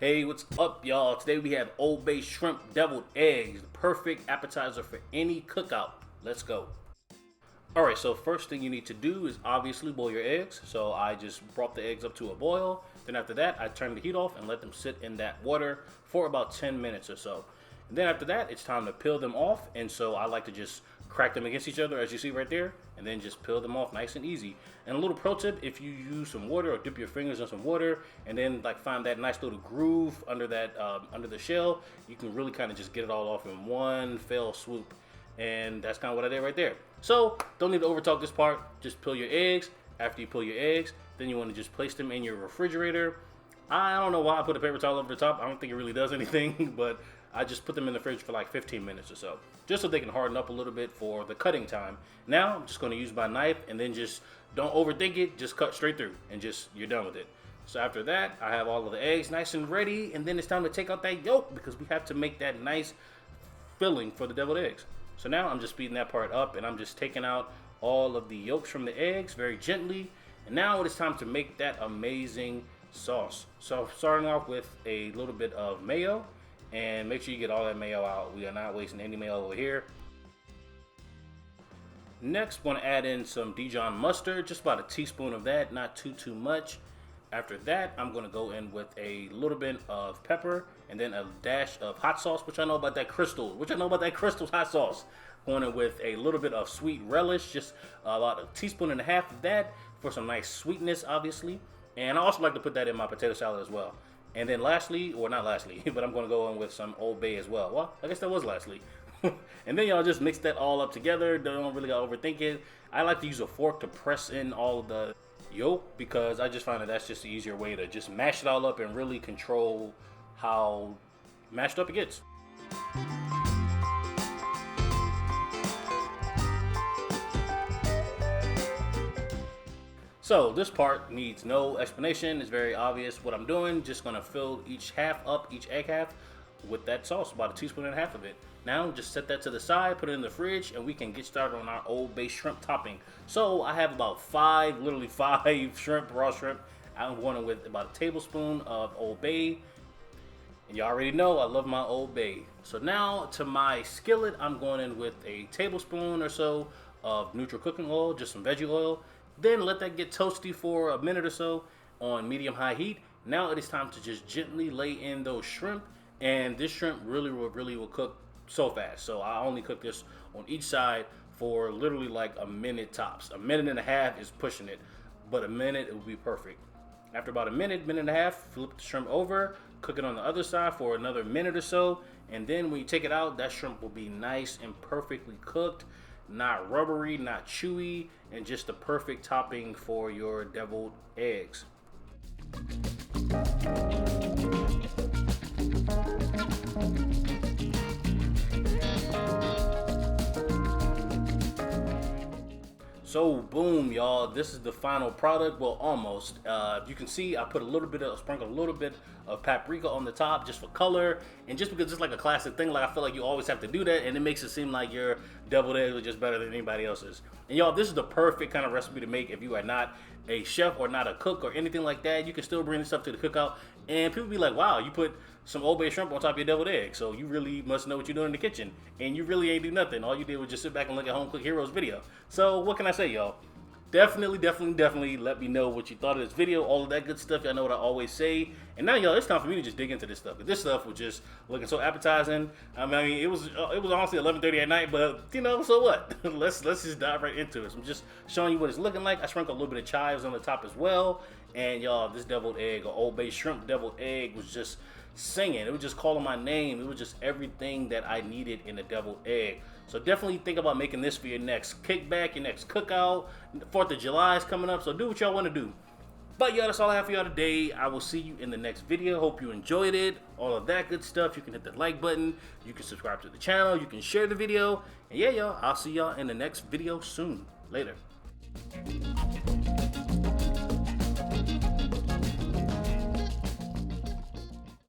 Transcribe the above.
Hey, what's up, y'all? Today we have Old Bay shrimp deviled eggs, the perfect appetizer for any cookout. Let's go. Alright, so first thing you need to do is obviously boil your eggs. So I just brought the eggs up to a boil. Then after that, I turn the heat off and let them sit in that water for about 10 minutes or so. And then after that, it's time to peel them off. And so I like to just crack them against each other, as you see right there, and then just peel them off nice and easy. And a little pro tip, if you use some water or dip your fingers in some water and then like find that nice little groove under that under the shell, you can really kind of just get it all off in one fell swoop. And that's kind of what I did right there. So don't need to overtalk this part. Just peel your eggs. After you peel your eggs, then you want to just place them in your refrigerator. I don't know why I put a paper towel over the top. I don't think it really does anything, but I just put them in the fridge for like 15 minutes or so, just so they can harden up a little bit for the cutting time. Now I'm just going to use my knife, and then just don't overthink it. Just cut straight through, and just you're done with it. So after that, I have all of the eggs nice and ready, and then it's time to take out that yolk because we have to make that nice filling for the deviled eggs. So now I'm just speeding that part up, and I'm just taking out all of the yolks from the eggs very gently. And now it is time to make that amazing sauce. So starting off with a little bit of mayo, and make sure you get all that mayo out. We are not wasting any mayo over here. Next, want to add in some Dijon mustard, just about a teaspoon of that, not too much. After that, I'm going to go in with a little bit of pepper and then a dash of hot sauce, which I know about that Crystal's hot sauce. Going in with a little bit of sweet relish, just about a teaspoon and a half of that for some nice sweetness, obviously. And I also like to put that in my potato salad as well. And then lastly, or not lastly, but I'm going to go in with some Old Bay as well. Well, I guess that was lastly. And then y'all just mix that all up together. Don't really gotta overthink it. I like to use a fork to press in all of the yolk because I just find that that's just the easier way to just mash it all up and really control how mashed up it gets. So this part needs no explanation. It's very obvious what I'm doing. Just gonna fill each egg half with that sauce, about a teaspoon and a half of it. Now just set that to the side, put it in the fridge, and we can get started on our Old Bay shrimp topping. So I have about literally five shrimp, raw shrimp. I'm going with about a tablespoon of Old Bay. And you already know I love my Old Bay. So now to my skillet, I'm going in with a tablespoon or so of neutral cooking oil, just some veggie oil. Then let that get toasty for a minute or so on medium-high heat. Now it is time to just gently lay in those shrimp. And this shrimp really will cook so fast. So I only cook this on each side for literally like a minute tops. A minute and a half is pushing it, but a minute it will be perfect. After about a minute and a half, flip the shrimp over, cook it on the other side for another minute or so. And then when you take it out, that shrimp will be nice and perfectly cooked. Not rubbery, not chewy, and just the perfect topping for your deviled eggs. So boom, y'all, this is the final product. Well, almost. You can see I put sprinkled a little bit of paprika on the top just for color, and just because it's like a classic thing, like I feel like you always have to do that, and it makes it seem like your deviled eggs are just better than anybody else's. And y'all, this is the perfect kind of recipe to make if you are not a chef or not a cook or anything like that. You can still bring this stuff to the cookout, and people be like, wow, you put some Old Bay shrimp on top of your deviled egg, so you really must know what you're doing in the kitchen. And you really ain't do nothing. All you did was just sit back and look at Home Cook Heroes video. So what can I say, y'all? Definitely let me know what you thought of this video, all of that good stuff. Y'all know what I always say. And now, y'all, it's time for me to just dig into this stuff. This stuff was just looking so appetizing. I mean, it was honestly 11:30 at night, but you know, so what? let's just dive right into it. So I'm just showing you what it's looking like. I sprinkled a little bit of chives on the top as well. And y'all, this deviled egg, or Old Bay shrimp deviled egg, was just singing. It was just calling my name. It was just everything that I needed in a deviled egg. So definitely think about making this for your next kickback, your next cookout. 4th of July is coming up, so do what y'all want to do. But y'all, that's all I have for y'all today. I will see you in the next video. Hope you enjoyed it. All of that good stuff. You can hit the like button. You can subscribe to the channel. You can share the video. And yeah, y'all, I'll see y'all in the next video soon. Later.